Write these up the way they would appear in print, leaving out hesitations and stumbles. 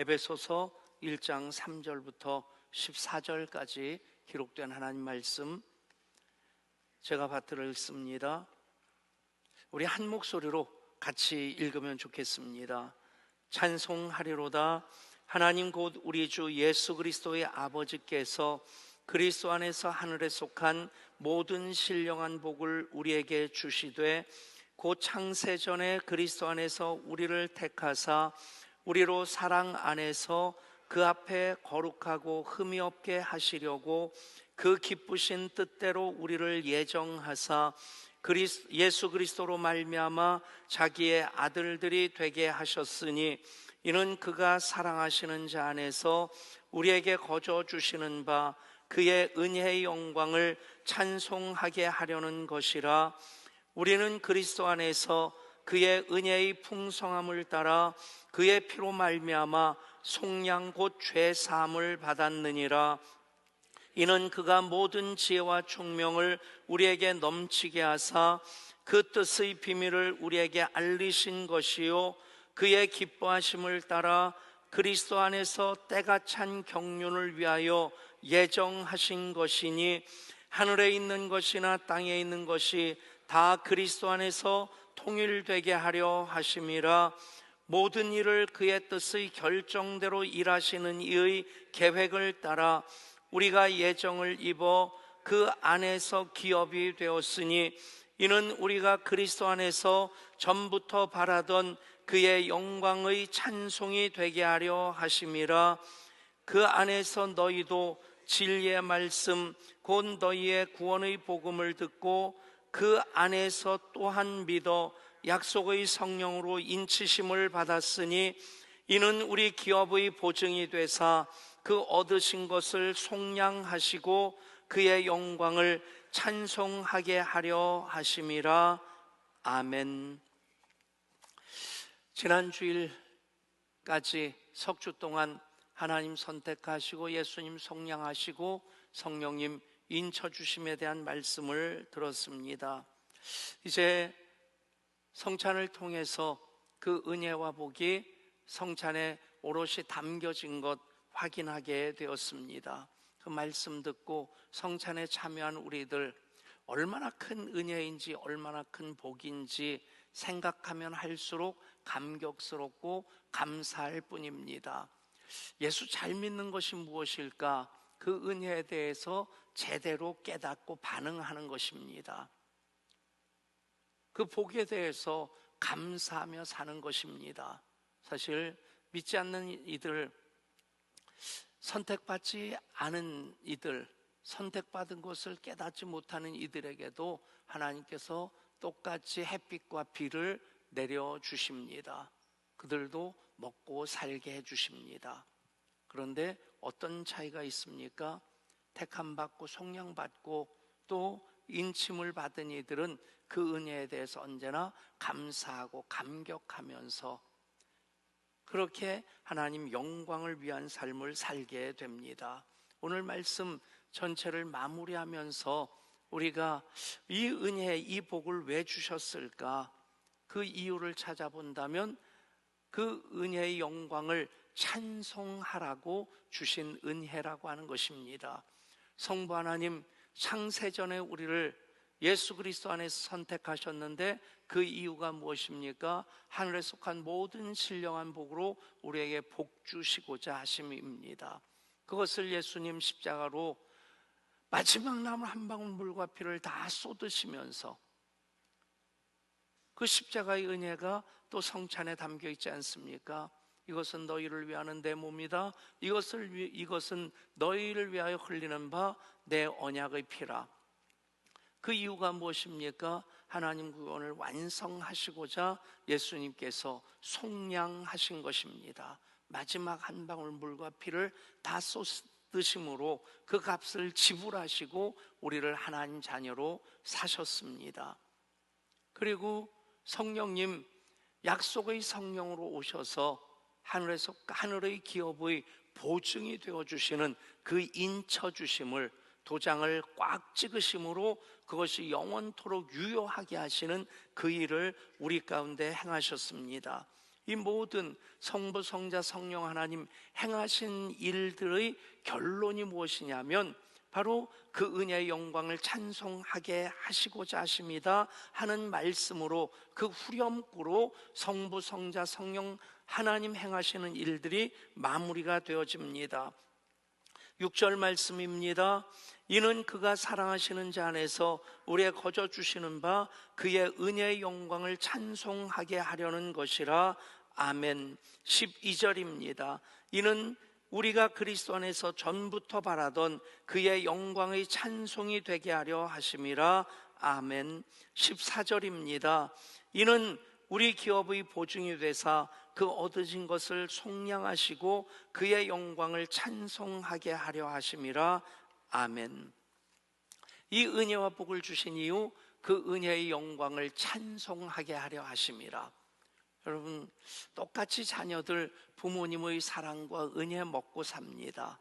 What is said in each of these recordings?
에베소서 1장 3절부터 14절까지 기록된 하나님 말씀 제가 받들어 읽습니다. 우리 한 목소리로 같이 읽으면 좋겠습니다. 찬송하리로다. 하나님 곧 우리 주 예수 그리스도의 아버지께서 그리스도 안에서 하늘에 속한 모든 신령한 복을 우리에게 주시되 곧 창세전에 그리스도 안에서 우리를 택하사 우리로 사랑 안에서 그 앞에 거룩하고 흠이 없게 하시려고 그 기쁘신 뜻대로 우리를 예정하사 예수 그리스도로 말미암아 자기의 아들들이 되게 하셨으니 이는 그가 사랑하시는 자 안에서 우리에게 거저 주시는 바 그의 은혜의 영광을 찬송하게 하려는 것이라. 우리는 그리스도 안에서 그의 은혜의 풍성함을 따라 그의 피로 말미암아 속량 곧 죄 사함을 받았느니라. 이는 그가 모든 지혜와 총명을 우리에게 넘치게 하사 그 뜻의 비밀을 우리에게 알리신 것이요 그의 기뻐하심을 따라 그리스도 안에서 때가 찬 경륜을 위하여 예정하신 것이니 하늘에 있는 것이나 땅에 있는 것이 다 그리스도 안에서 통일되게 하려 하심이라. 모든 일을 그의 뜻의 결정대로 일하시는 이의 계획을 따라 우리가 예정을 입어 그 안에서 기업이 되었으니 이는 우리가 그리스도 안에서 전부터 바라던 그의 영광의 찬송이 되게 하려 하심이라. 그 안에서 너희도 진리의 말씀 곧 너희의 구원의 복음을 듣고 그 안에서 또한 믿어 약속의 성령으로 인치심을 받았으니 이는 우리 기업의 보증이 되사 그 얻으신 것을 속량하시고 그의 영광을 찬송하게 하려 하심이라. 아멘. 지난 주일까지 석 주 동안 하나님 선택하시고 예수님 속량하시고 성령님 인쳐주심에 대한 말씀을 들었습니다. 이제 성찬을 통해서 그 은혜와 복이 성찬에 오롯이 담겨진 것 확인하게 되었습니다. 그 말씀 듣고 성찬에 참여한 우리들 얼마나 큰 은혜인지 얼마나 큰 복인지 생각하면 할수록 감격스럽고 감사할 뿐입니다. 예수 잘 믿는 것이 무엇일까? 그 은혜에 대해서 제대로 깨닫고 반응하는 것입니다. 그 복에 대해서 감사하며 사는 것입니다. 사실 믿지 않는 이들, 선택받지 않은 이들, 선택받은 것을 깨닫지 못하는 이들에게도 하나님께서 똑같이 햇빛과 비를 내려주십니다. 그들도 먹고 살게 해주십니다. 그런데 어떤 차이가 있습니까? 택함받고 속량받고 또 인침을 받은 이들은 그 은혜에 대해서 언제나 감사하고 감격하면서 그렇게 하나님 영광을 위한 삶을 살게 됩니다. 오늘 말씀 전체를 마무리하면서 우리가 이 은혜, 이 복을 왜 주셨을까? 그 이유를 찾아본다면 그 은혜의 영광을 찬송하라고 주신 은혜라고 하는 것입니다. 성부 하나님 창세전에 우리를 예수 그리스도 안에서 선택하셨는데 그 이유가 무엇입니까? 하늘에 속한 모든 신령한 복으로 우리에게 복 주시고자 하심입니다. 그것을 예수님 십자가로 마지막 남은 한 방울 물과 피를 다 쏟으시면서 그 십자가의 은혜가 또 성찬에 담겨 있지 않습니까? 이것은 너희를 위하는 내 몸이다. 이것은 너희를 위하여 흘리는 바 내 언약의 피라. 그 이유가 무엇입니까? 하나님 구원을 완성하시고자 예수님께서 속량하신 것입니다. 마지막 한 방울 물과 피를 다 쏟으심으로 그 값을 지불하시고 우리를 하나님 자녀로 사셨습니다. 그리고 성령님, 약속의 성령으로 오셔서 하늘의 기업의 보증이 되어주시는 그 인쳐주심을, 도장을 꽉 찍으심으로 그것이 영원토록 유효하게 하시는 그 일을 우리 가운데 행하셨습니다. 이 모든 성부, 성자, 성령 하나님 행하신 일들의 결론이 무엇이냐면 바로 그 은혜의 영광을 찬송하게 하시고자 하십니다 하는 말씀으로, 그 후렴구로 성부, 성자, 성령 하나님 행하시는 일들이 마무리가 되어집니다. 6절 말씀입니다. 이는 그가 사랑하시는 자 안에서 우리의 거저 주시는 바 그의 은혜의 영광을 찬송하게 하려는 것이라. 아멘. 12절입니다. 이는 우리가 그리스도 안에서 전부터 바라던 그의 영광의 찬송이 되게 하려 하심이라. 아멘. 14절입니다. 이는 우리 기업의 보증이 되사 그 얻으신 것을 속량하시고 그의 영광을 찬송하게 하려 하심이라. 아멘. 이 은혜와 복을 주신 이유, 그 은혜의 영광을 찬송하게 하려 하심이라. 여러분, 똑같이 자녀들 부모님의 사랑과 은혜 먹고 삽니다.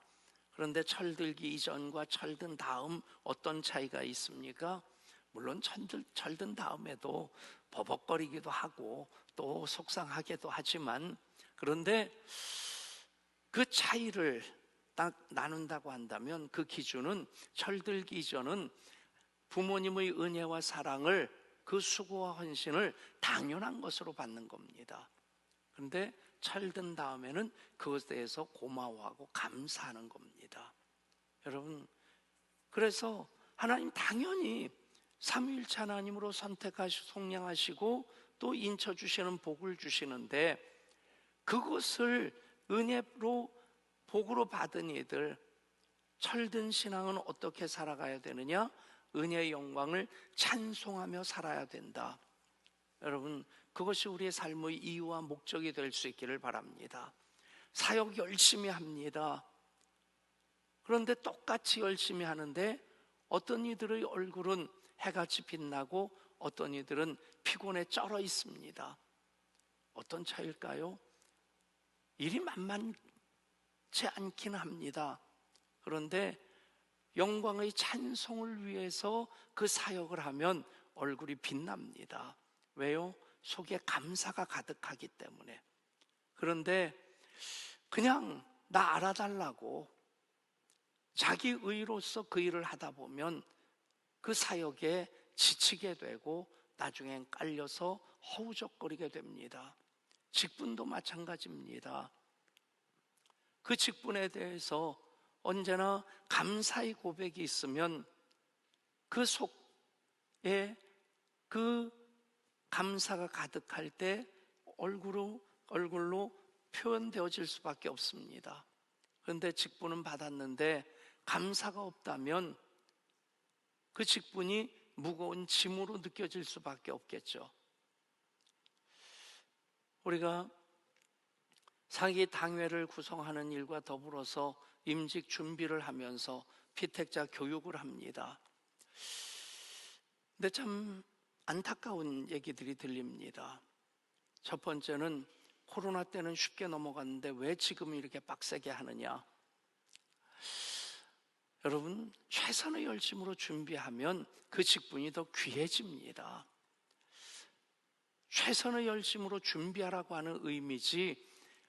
그런데 철들기 이전과 철든 다음 어떤 차이가 있습니까? 물론 철든 다음에도 버벅거리기도 하고 또 속상하기도 하지만, 그런데 그 차이를 딱 나눈다고 한다면 그 기준은, 철들기 이전은 부모님의 은혜와 사랑을, 그 수고와 헌신을 당연한 것으로 받는 겁니다. 그런데 철든 다음에는 그것에 대해서 고마워하고 감사하는 겁니다. 여러분, 그래서 하나님 당연히 삼위일체 하나님으로 선택하시고 속량하시고 또 인쳐주시는 복을 주시는데, 그것을 은혜로 복으로 받은 이들, 철든 신앙은 어떻게 살아가야 되느냐? 은혜의 영광을 찬송하며 살아야 된다. 여러분, 그것이 우리의 삶의 이유와 목적이 될 수 있기를 바랍니다. 사역 열심히 합니다. 그런데 똑같이 열심히 하는데 어떤 이들의 얼굴은 해같이 빛나고 어떤 이들은 피곤에 쩔어 있습니다. 어떤 차이일까요? 일이 만만치 않긴 합니다. 그런데 영광의 찬송을 위해서 그 사역을 하면 얼굴이 빛납니다. 왜요? 속에 감사가 가득하기 때문에. 그런데 그냥 나 알아달라고 자기 의로서 그 일을 하다 보면 그 사역에 지치게 되고 나중엔 깔려서 허우적거리게 됩니다. 직분도 마찬가지입니다. 그 직분에 대해서 언제나 감사의 고백이 있으면 그 속에 그 감사가 가득할 때 얼굴로 표현되어질 수밖에 없습니다. 그런데 직분은 받았는데 감사가 없다면 그 직분이 무거운 짐으로 느껴질 수밖에 없겠죠. 우리가 사기 당회를 구성하는 일과 더불어서 임직 준비를 하면서 피택자 교육을 합니다. 근데 참 안타까운 얘기들이 들립니다. 첫 번째는 코로나 때는 쉽게 넘어갔는데 왜 지금 이렇게 빡세게 하느냐. 여러분, 최선의 열심으로 준비하면 그 직분이 더 귀해집니다. 최선의 열심으로 준비하라고 하는 의미지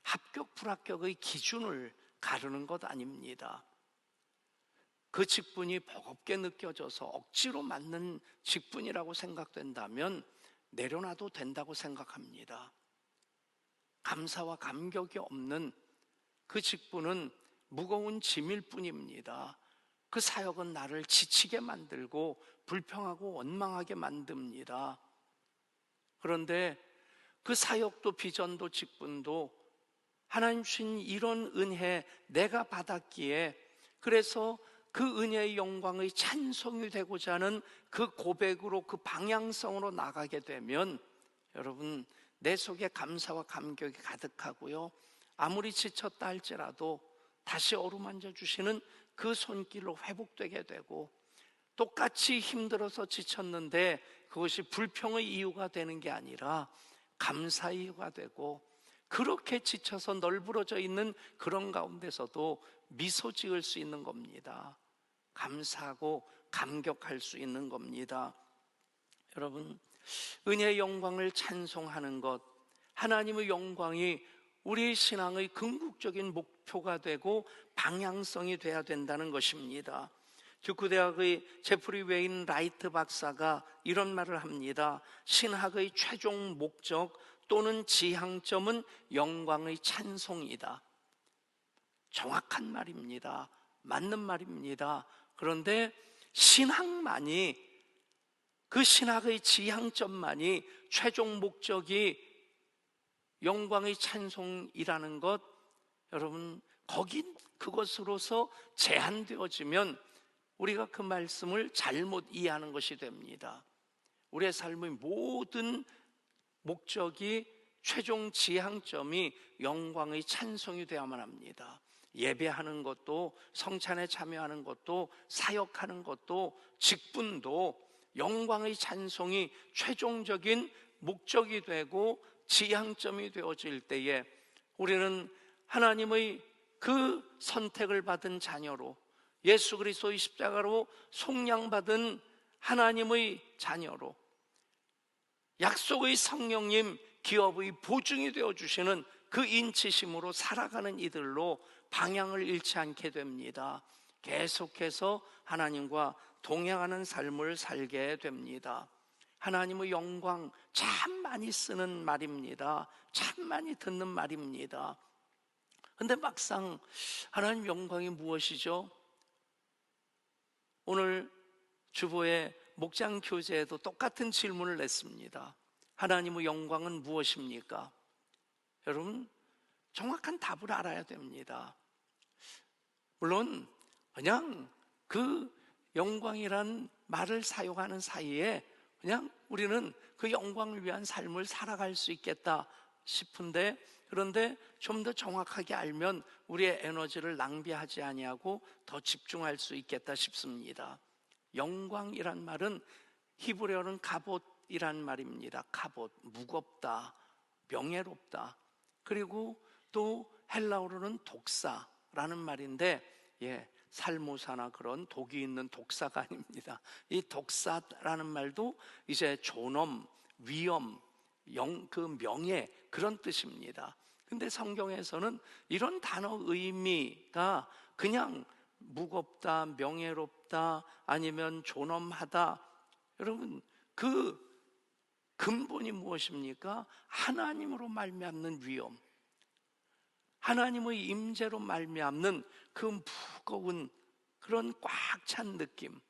합격 불합격의 기준을 가르는 것 아닙니다. 그 직분이 버겁게 느껴져서 억지로 맡는 직분이라고 생각된다면 내려놔도 된다고 생각합니다. 감사와 감격이 없는 그 직분은 무거운 짐일 뿐입니다. 그 사역은 나를 지치게 만들고 불평하고 원망하게 만듭니다. 그런데 그 사역도 비전도 직분도 하나님 주신 이런 은혜 내가 받았기에, 그래서 그 은혜의 영광의 찬송이 되고자 하는 그 고백으로, 그 방향성으로 나가게 되면 여러분, 내 속에 감사와 감격이 가득하고요, 아무리 지쳤다 할지라도 다시 어루만져 주시는 그 손길로 회복되게 되고, 똑같이 힘들어서 지쳤는데 그것이 불평의 이유가 되는 게 아니라 감사의 이유가 되고, 그렇게 지쳐서 널브러져 있는 그런 가운데서도 미소 지을 수 있는 겁니다. 감사하고 감격할 수 있는 겁니다. 여러분, 은혜의 영광을 찬송하는 것, 하나님의 영광이 우리 신앙의 궁극적인 목표가 되고 방향성이 돼야 된다는 것입니다. 듀크대학의 제프리 웨인 라이트 박사가 이런 말을 합니다. 신학의 최종 목적 또는 지향점은 영광의 찬송이다. 정확한 말입니다. 맞는 말입니다. 그런데 신학만이, 그 신학의 지향점만이, 최종 목적이 영광의 찬송이라는 것, 여러분, 그것으로서 제한되어지면 우리가 그 말씀을 잘못 이해하는 것이 됩니다. 우리의 삶의 모든 목적이, 최종 지향점이 영광의 찬송이 되어야만 합니다. 예배하는 것도, 성찬에 참여하는 것도, 사역하는 것도, 직분도 영광의 찬송이 최종적인 목적이 되고 지향점이 되어질 때에 우리는 하나님의 그 선택을 받은 자녀로, 예수 그리스도의 십자가로 속량받은 하나님의 자녀로, 약속의 성령님 기업의 보증이 되어주시는 그 인치심으로 살아가는 이들로 방향을 잃지 않게 됩니다. 계속해서 하나님과 동행하는 삶을 살게 됩니다. 하나님의 영광, 참 많이 쓰는 말입니다. 참 많이 듣는 말입니다. 근데 막상 하나님 영광이 무엇이죠? 오늘 주보의 목장 교재에도 똑같은 질문을 냈습니다. 하나님의 영광은 무엇입니까? 여러분, 정확한 답을 알아야 됩니다. 물론 그냥 그 영광이란 말을 사용하는 사이에 그냥 우리는 그 영광을 위한 삶을 살아갈 수 있겠다 싶은데, 그런데 좀 더 정확하게 알면 우리의 에너지를 낭비하지 아니하고 더 집중할 수 있겠다 싶습니다. 영광이란 말은 히브리어는 가봇이란 말입니다. 가봇, 무겁다, 명예롭다. 그리고 또 헬라어로는 독사라는 말인데, 살모사나 그런 독이 있는 독사가 아닙니다. 이 독사라는 말도 이제 존엄, 위엄, 그 명예, 그런 뜻입니다. 근데 성경에서는 이런 단어 의미가 그냥 무겁다, 명예롭다, 아니면 존엄하다, 여러분, 그 근본이 무엇입니까? 하나님으로 말미암는 위엄, 하나님의 임재로 말미암는 그 무거운 그런 꽉 찬 느낌,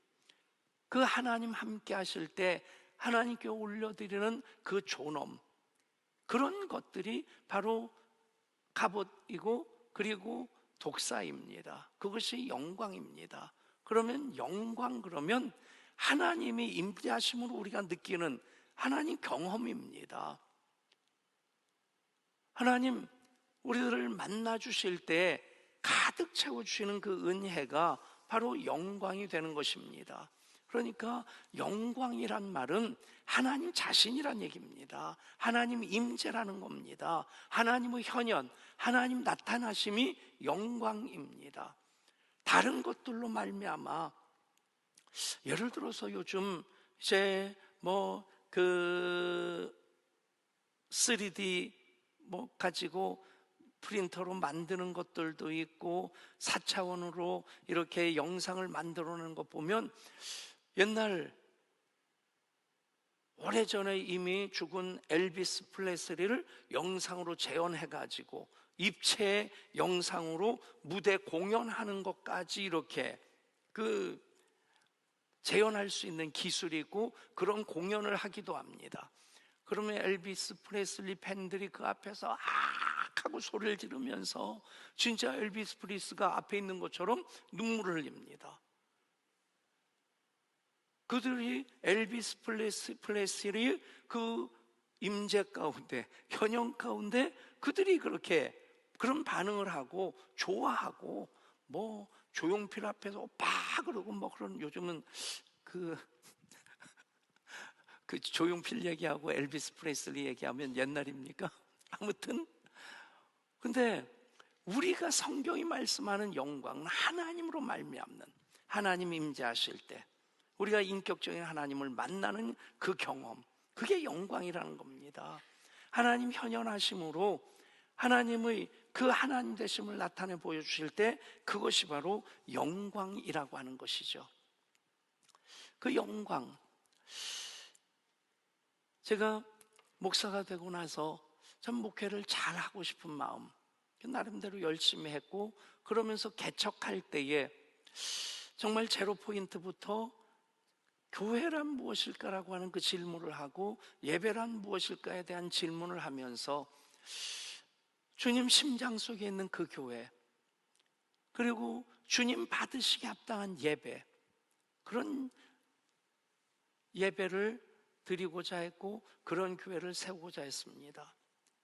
그 하나님 함께 하실 때 하나님께 올려드리는 그 존엄, 그런 것들이 바로 갑옷이고 그리고 독사입니다. 그것이 영광입니다. 그러면 영광, 그러면 하나님이 임재하심으로 우리가 느끼는 하나님 경험입니다. 하나님 우리들을 만나 주실 때 가득 채워주시는 그 은혜가 바로 영광이 되는 것입니다. 그러니까 영광이란 말은 하나님 자신이란 얘기입니다. 하나님 임재라는 겁니다. 하나님의 현현, 하나님 나타나심이 영광입니다. 다른 것들로 말미암아, 예를 들어서 요즘 이제 그 3D 가지고 프린터로 만드는 것들도 있고 4차원으로 이렇게 영상을 만들어내는 거 보면, 옛날 오래전에 이미 죽은 엘비스 프레슬리를 영상으로 재현해가지고 입체 영상으로 무대 공연하는 것까지 이렇게 그 재현할 수 있는 기술이 있고 그런 공연을 하기도 합니다. 그러면 엘비스 프레슬리 팬들이 그 앞에서 하고 소리를 지르면서 진짜 엘비스 프레슬리가 앞에 있는 것처럼 눈물을 흘립니다. 그들이 엘비스 프레슬리의 그 임재 가운데, 현영 가운데 그들이 그렇게 그런 반응을 하고 좋아하고, 조용필 앞에서 오빠 그러고 그런, 요즘은 그 조용필 얘기하고 엘비스 프레슬리 얘기하면 옛날입니까? 아무튼, 근데 우리가 성경이 말씀하는 영광은 하나님으로 말미암는, 하나님 임재하실 때 우리가 인격적인 하나님을 만나는 그 경험, 그게 영광이라는 겁니다. 하나님 현현하심으로 하나님의 그 하나님 되심을 나타내 보여주실 때 그것이 바로 영광이라고 하는 것이죠. 그 영광, 제가 목사가 되고 나서 전 목회를 잘하고 싶은 마음 나름대로 열심히 했고, 그러면서 개척할 때에 정말 제로 포인트부터 교회란 무엇일까라고 하는 그 질문을 하고 예배란 무엇일까에 대한 질문을 하면서 주님 심장 속에 있는 그 교회, 그리고 주님 받으시기 합당한 예배, 그런 예배를 드리고자 했고 그런 교회를 세우고자 했습니다.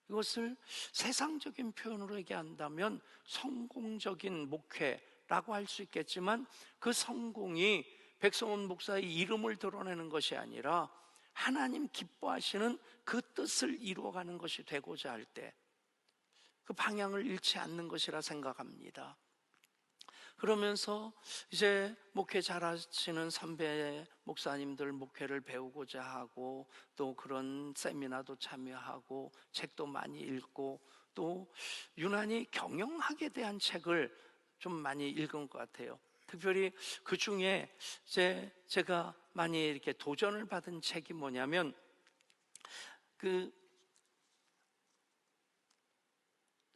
이것을 세상적인 표현으로 얘기한다면 성공적인 목회라고 할 수 있겠지만, 그 성공이 백성원 목사의 이름을 드러내는 것이 아니라 하나님 기뻐하시는 그 뜻을 이루어가는 것이 되고자 할 때 그 방향을 잃지 않는 것이라 생각합니다. 그러면서 이제 목회 잘하시는 선배 목사님들 목회를 배우고자 하고, 또 그런 세미나도 참여하고 책도 많이 읽고, 또 유난히 경영학에 대한 책을 좀 많이 읽은 것 같아요. 특별히 그 중에 제가 많이 이렇게 도전을 받은 책이 뭐냐면,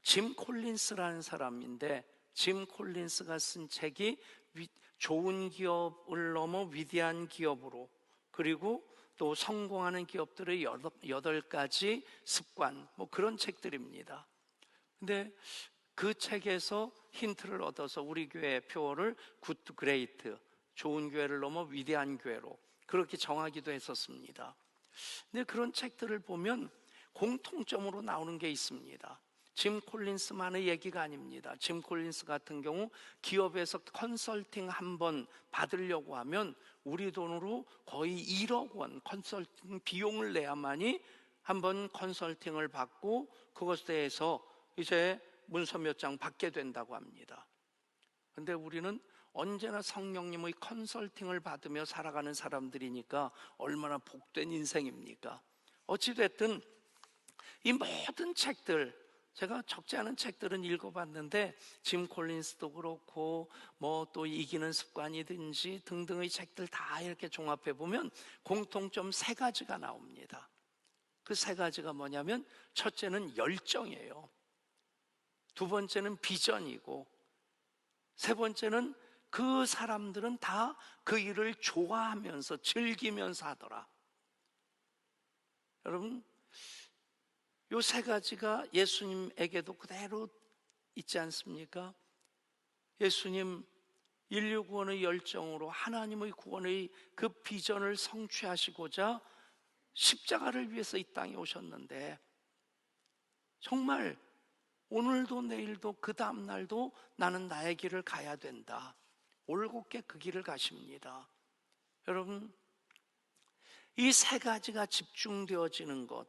짐 콜린스라는 사람인데, 짐 콜린스가 쓴 책이 좋은 기업을 넘어 위대한 기업으로, 그리고 또 성공하는 기업들의 8가지 습관, 그런 책들입니다. 근데 그 책에서 힌트를 얻어서 우리 교회 표어를 굿 투 그레이트, 좋은 교회를 넘어 위대한 교회로 그렇게 정하기도 했었습니다. 근데 그런 책들을 보면 공통점으로 나오는 게 있습니다. 짐 콜린스만의 얘기가 아닙니다. 짐 콜린스 같은 경우 기업에서 컨설팅 한번 받으려고 하면 우리 돈으로 거의 1억 원 컨설팅 비용을 내야만이 한번 컨설팅을 받고 그것에 대해서 이제 문서 몇 장 받게 된다고 합니다. 그런데 우리는 언제나 성령님의 컨설팅을 받으며 살아가는 사람들이니까 얼마나 복된 인생입니까? 어찌됐든 이 모든 책들, 제가 적지 않은 책들은 읽어봤는데 짐 콜린스도 그렇고 또 이기는 습관이든지 등등의 책들 다 이렇게 종합해보면 공통점 3가지가 나옵니다. 그 3가지가 뭐냐면, 첫째는 열정이에요. 두 번째는 비전이고, 세 번째는 그 사람들은 다 그 일을 좋아하면서 즐기면서 하더라. 여러분, 요 3가지가 예수님에게도 그대로 있지 않습니까? 예수님 인류 구원의 열정으로 하나님의 구원의 그 비전을 성취하시고자 십자가를 위해서 이 땅에 오셨는데, 정말 오늘도 내일도 그 다음 날도 나는 나의 길을 가야 된다, 올곧게 그 길을 가십니다. 여러분, 이 3가지가 집중되어지는 것,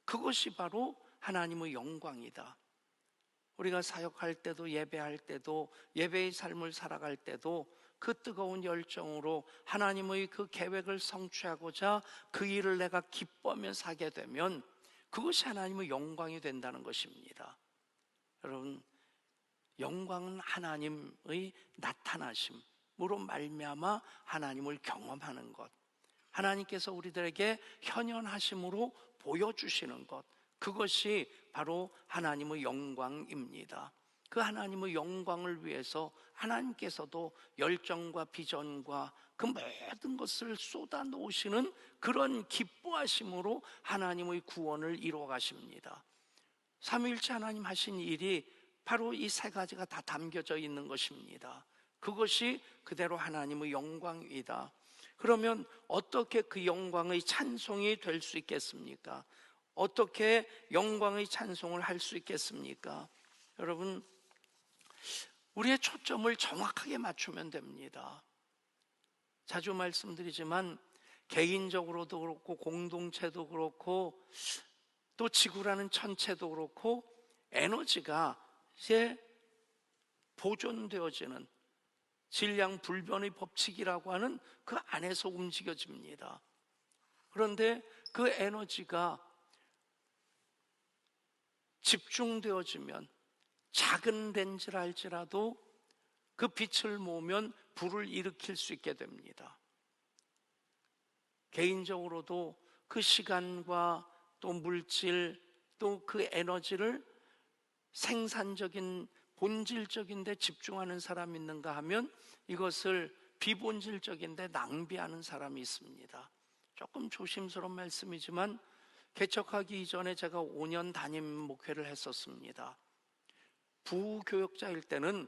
그것이 바로 하나님의 영광이다. 우리가 사역할 때도 예배할 때도 예배의 삶을 살아갈 때도 그 뜨거운 열정으로 하나님의 그 계획을 성취하고자 그 일을 내가 기뻐하며 사게 되면 그것이 하나님의 영광이 된다는 것입니다. 여러분, 영광은 하나님의 나타나심으로 말미암아 하나님을 경험하는 것, 하나님께서 우리들에게 현현하심으로 보여주시는 것, 그것이 바로 하나님의 영광입니다. 그 하나님의 영광을 위해서 하나님께서도 열정과 비전과 그 모든 것을 쏟아 놓으시는 그런 기뻐하심으로 하나님의 구원을 이루어 가십니다. 삼위일체 하나님 하신 일이 바로 이 3가지가 다 담겨져 있는 것입니다. 그것이 그대로 하나님의 영광이다. 그러면 어떻게 그 영광의 찬송이 될 수 있겠습니까? 어떻게 영광의 찬송을 할 수 있겠습니까? 여러분, 우리의 초점을 정확하게 맞추면 됩니다. 자주 말씀드리지만 개인적으로도 그렇고 공동체도 그렇고 또 지구라는 전체도 그렇고 에너지가 이제 보존되어지는 질량 불변의 법칙이라고 하는 그 안에서 움직여집니다. 그런데 그 에너지가 집중되어지면 작은 렌즈라 할지라도 그 빛을 모으면 불을 일으킬 수 있게 됩니다. 개인적으로도 그 시간과 또 물질 또 그 에너지를 생산적인 본질적인 데 집중하는 사람이 있는가 하면 이것을 비본질적인 데 낭비하는 사람이 있습니다. 조금 조심스러운 말씀이지만 개척하기 이전에 제가 5년 담임 목회를 했었습니다. 부교역자일 때는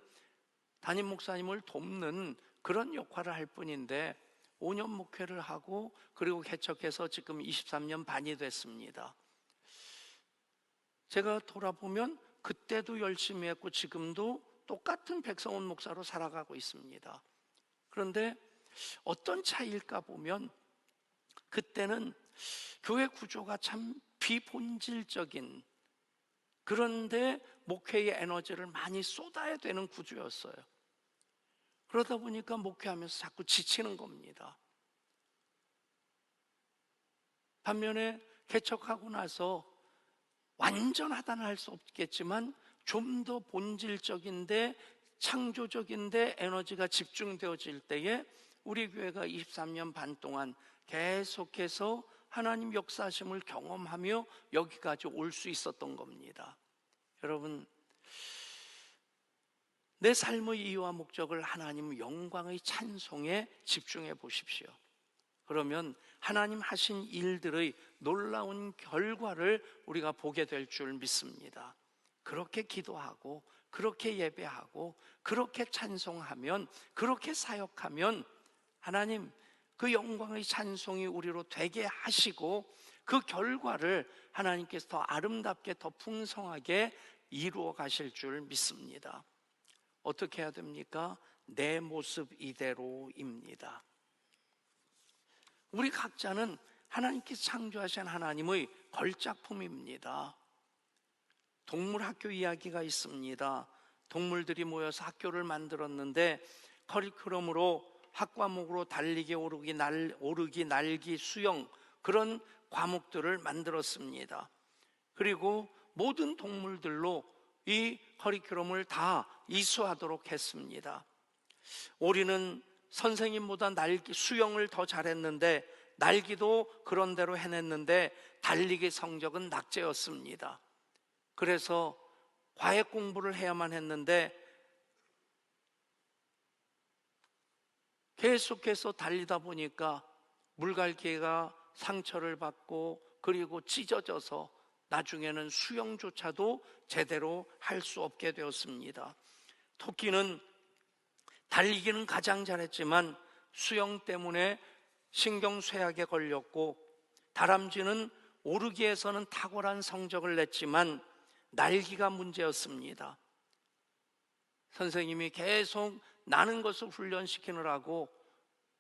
담임 목사님을 돕는 그런 역할을 할 뿐인데 5년 목회를 하고 그리고 개척해서 지금 23년 반이 됐습니다. 제가 돌아보면 그때도 열심히 했고 지금도 똑같은 백성원 목사로 살아가고 있습니다. 그런데 어떤 차이일까 보면 그때는 교회 구조가 참 비본질적인, 그런데 목회의 에너지를 많이 쏟아야 되는 구조였어요. 그러다 보니까 목회하면서 자꾸 지치는 겁니다. 반면에 개척하고 나서 완전하다는 할 수 없겠지만 좀 더 본질적인데 창조적인데 에너지가 집중되어질 때에 우리 교회가 23년 반 동안 계속해서 하나님 역사하심을 경험하며 여기까지 올 수 있었던 겁니다. 여러분, 내 삶의 이유와 목적을 하나님 영광의 찬송에 집중해 보십시오. 그러면 하나님 하신 일들의 놀라운 결과를 우리가 보게 될 줄 믿습니다. 그렇게 기도하고 그렇게 예배하고 그렇게 찬송하면, 그렇게 사역하면 하나님 그 영광의 찬송이 우리로 되게 하시고 그 결과를 하나님께서 더 아름답게 더 풍성하게 이루어 가실 줄 믿습니다. 어떻게 해야 됩니까? 내 모습 이대로입니다. 우리 각자는 하나님께서 창조하신 하나님의 걸작품입니다. 동물학교 이야기가 있습니다. 동물들이 모여서 학교를 만들었는데 커리큘럼으로 학과목으로 달리기, 오르기, 날기, 수영, 그런 과목들을 만들었습니다. 그리고 모든 동물들로 이 커리큘럼을 다 이수하도록 했습니다. 오리는 선생님보다 수영을 더 잘했는데 날기도 그런 대로 해냈는데 달리기 성적은 낙제였습니다. 그래서 과외 공부를 해야만 했는데 계속해서 달리다 보니까 물갈퀴가 상처를 받고 그리고 찢어져서 나중에는 수영조차도 제대로 할 수 없게 되었습니다. 토끼는 달리기는 가장 잘했지만 수영 때문에 신경쇠약에 걸렸고, 다람쥐는 오르기에서는 탁월한 성적을 냈지만 날기가 문제였습니다. 선생님이 계속 나는 것을 훈련시키느라고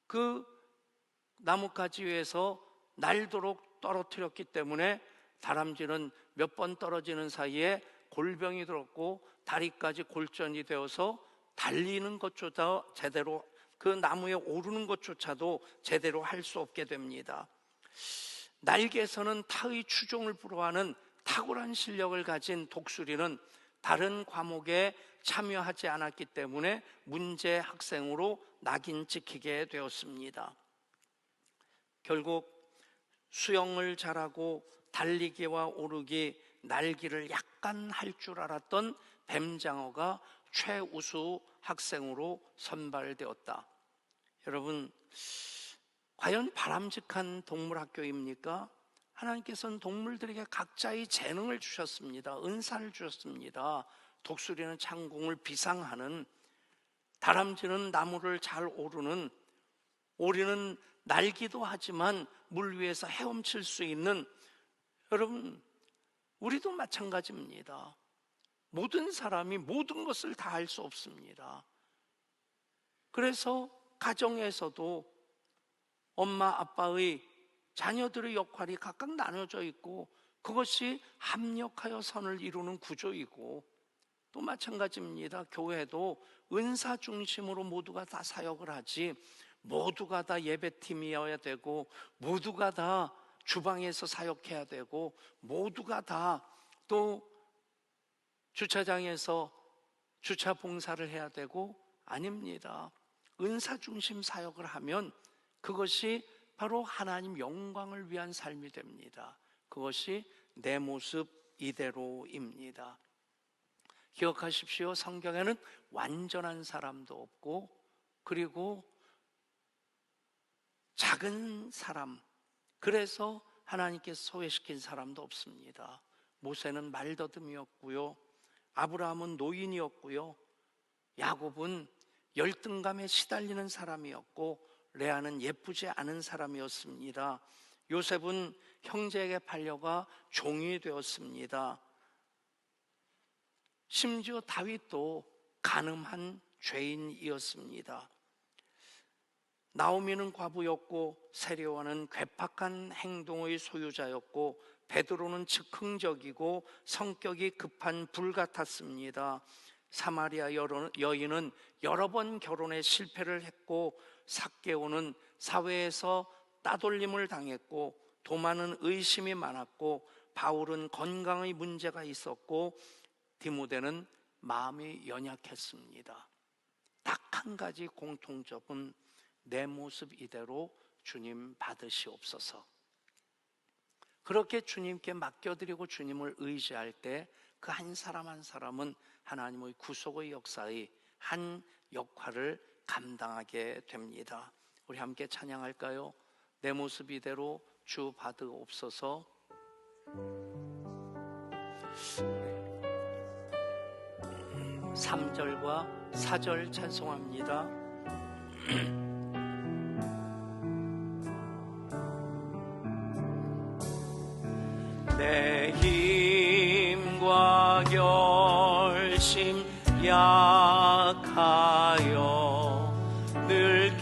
그 나뭇가지 위에서 날도록 떨어뜨렸기 때문에 다람쥐는 몇 번 떨어지는 사이에 골병이 들었고 다리까지 골전이 되어서 달리는 것조차 제대로, 그 나무에 오르는 것조차도 제대로 할 수 없게 됩니다. 날개에서는 타의 추종을 불허하는 탁월한 실력을 가진 독수리는 다른 과목에 참여하지 않았기 때문에 문제 학생으로 낙인 찍히게 되었습니다. 결국 수영을 잘하고 달리기와 오르기, 날기를 약간 할 줄 알았던 뱀장어가 최우수 학생으로 선발되었다. 여러분, 과연 바람직한 동물학교입니까? 하나님께서는 동물들에게 각자의 재능을 주셨습니다. 은사를 주셨습니다. 독수리는 창공을 비상하는, 다람쥐는 나무를 잘 오르는, 오리는 날기도 하지만 물 위에서 헤엄칠 수 있는, 여러분, 우리도 마찬가지입니다. 모든 사람이 모든 것을 다 할 수 없습니다. 그래서 가정에서도 엄마 아빠의 자녀들의 역할이 각각 나눠져 있고 그것이 합력하여 선을 이루는 구조이고, 또 마찬가지입니다. 교회도 은사 중심으로 모두가 다 사역을 하지, 모두가 다 예배팀이어야 되고 모두가 다 주방에서 사역해야 되고 모두가 다 또 주차장에서 주차 봉사를 해야 되고? 아닙니다. 은사 중심 사역을 하면 그것이 바로 하나님 영광을 위한 삶이 됩니다. 그것이 내 모습 이대로입니다. 기억하십시오. 성경에는 완전한 사람도 없고, 그리고 작은 사람, 그래서 하나님께서 소외시킨 사람도 없습니다. 모세는 말더듬이었고요, 아브라함은 노인이었고요, 야곱은 열등감에 시달리는 사람이었고, 레아는 예쁘지 않은 사람이었습니다. 요셉은 형제에게 팔려가 종이 되었습니다. 심지어 다윗도 간음한 죄인이었습니다. 나오미는 과부였고, 세례요한은 괴팍한 행동의 소유자였고, 베드로는 즉흥적이고 성격이 급한 불 같았습니다. 사마리아 여인은 여러 번 결혼에 실패를 했고, 삭개오는 사회에서 따돌림을 당했고, 도마는 의심이 많았고, 바울은 건강의 문제가 있었고, 디모데는 마음이 연약했습니다. 딱 한 가지 공통점은 내 모습 이대로 주님 받으시옵소서. 그렇게 주님께 맡겨드리고 주님을 의지할 때 그 한 사람 한 사람은 하나님의 구속의 역사의 한 역할을 감당하게 됩니다. 우리 함께 찬양할까요? 내 모습 이대로 주 받으옵소서. 3절과 4절 찬송합니다. 내 힘과 결심 약하여 늘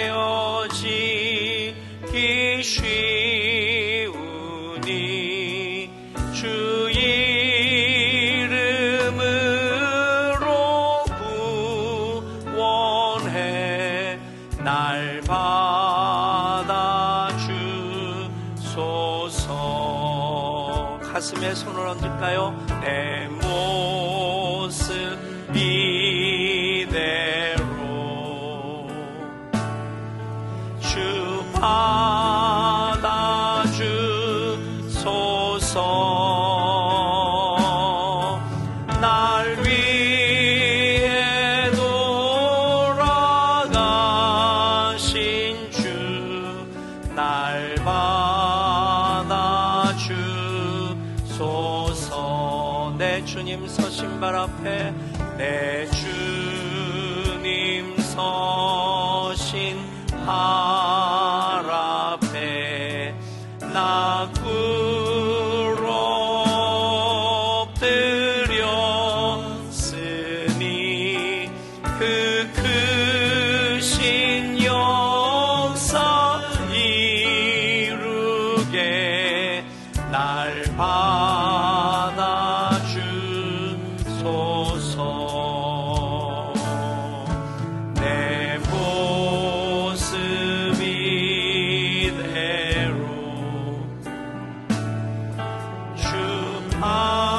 깨어지기 쉬우니 주 이름으로 구원해 날 받아주소서. 가슴에 손을 얹을까요? 내 모습 이대로 주 받아주소서. 날 위해 돌아가신 주 날 받아주소서. 내 주님 서신 발 앞에, 내 주님 서신 발 앞에 나 엎드렸으니 그 크신 역사 이루게 날 받아주소서. 내 모습 이대로 주 받아주소서.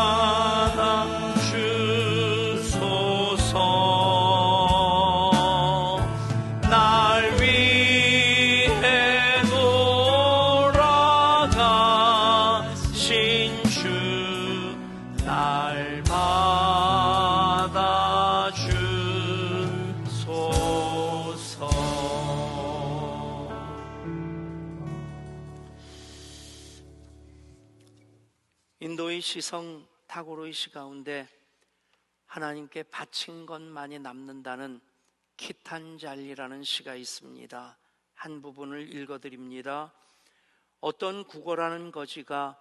날 위해 돌아가신 주 날 받아주소서. 인도의 시성 타고로의 시 가운데 하나님께 바친 것만이 남는다는 키탄잘리라는 시가 있습니다. 한 부분을 읽어드립니다. 어떤 구걸하는 거지가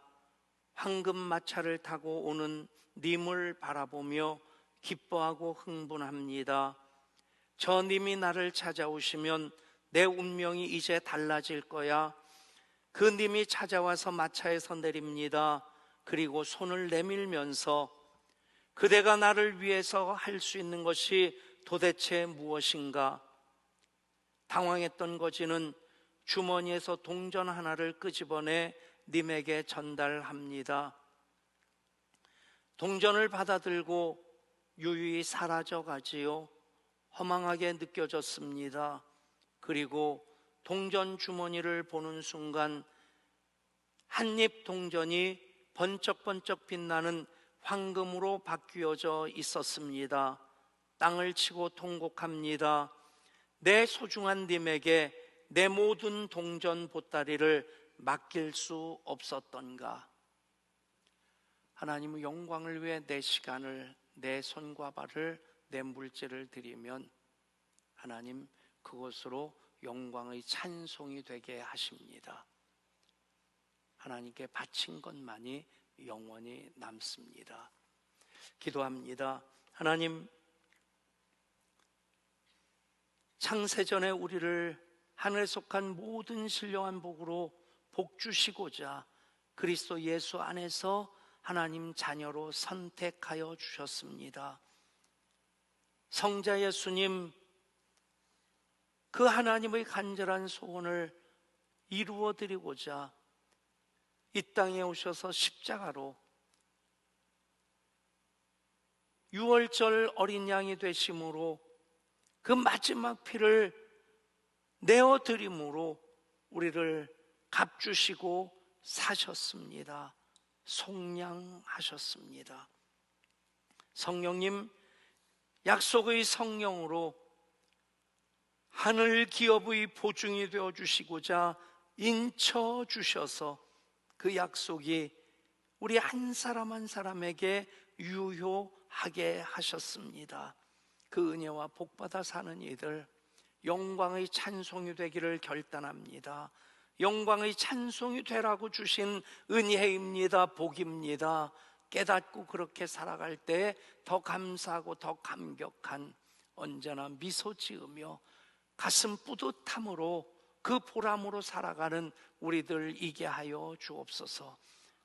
황금마차를 타고 오는 님을 바라보며 기뻐하고 흥분합니다. 저 님이 나를 찾아오시면 내 운명이 이제 달라질 거야. 그 님이 찾아와서 마차에서 내립니다. 그리고 손을 내밀면서 그대가 나를 위해서 할 수 있는 것이 도대체 무엇인가? 당황했던 거지는 주머니에서 동전 하나를 끄집어내 님에게 전달합니다. 동전을 받아들고 유유히 사라져 가지요. 허망하게 느껴졌습니다. 그리고 동전 주머니를 보는 순간 한입 동전이 번쩍번쩍 빛나는 황금으로 바뀌어져 있었습니다. 땅을 치고 통곡합니다. 내 소중한 님에게 내 모든 동전 보따리를 맡길 수 없었던가. 하나님의 영광을 위해 내 시간을, 내 손과 발을, 내 물질을 드리면 하나님 그것으로 영광의 찬송이 되게 하십니다. 하나님께 바친 것만이 영원히 남습니다. 기도합니다. 하나님, 창세전에 우리를 하늘에 속한 모든 신령한 복으로 복 주시고자 그리스도 예수 안에서 하나님 자녀로 선택하여 주셨습니다. 성자 예수님, 그 하나님의 간절한 소원을 이루어 드리고자 이 땅에 오셔서 십자가로 유월절 어린 양이 되심으로 그 마지막 피를 내어드림으로 우리를 값주시고 사셨습니다. 속량하셨습니다. 성령님, 약속의 성령으로 하늘 기업의 보증이 되어 주시고자 인쳐 주셔서 그 약속이 우리 한 사람 한 사람에게 유효하게 하셨습니다. 그 은혜와 복받아 사는 이들 영광의 찬송이 되기를 결단합니다. 영광의 찬송이 되라고 주신 은혜입니다. 복입니다. 깨닫고 그렇게 살아갈 때 더 감사하고 더 감격한, 언제나 미소 지으며 가슴 뿌듯함으로 그 보람으로 살아가는 우리들 이게 하여 주옵소서.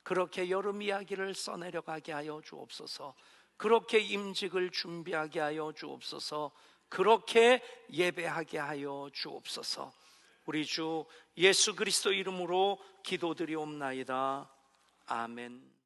그렇게 여름 이야기를 써내려가게 하여 주옵소서. 그렇게 임직을 준비하게 하여 주옵소서. 그렇게 예배하게 하여 주옵소서. 우리 주 예수 그리스도 이름으로 기도드리옵나이다. 아멘.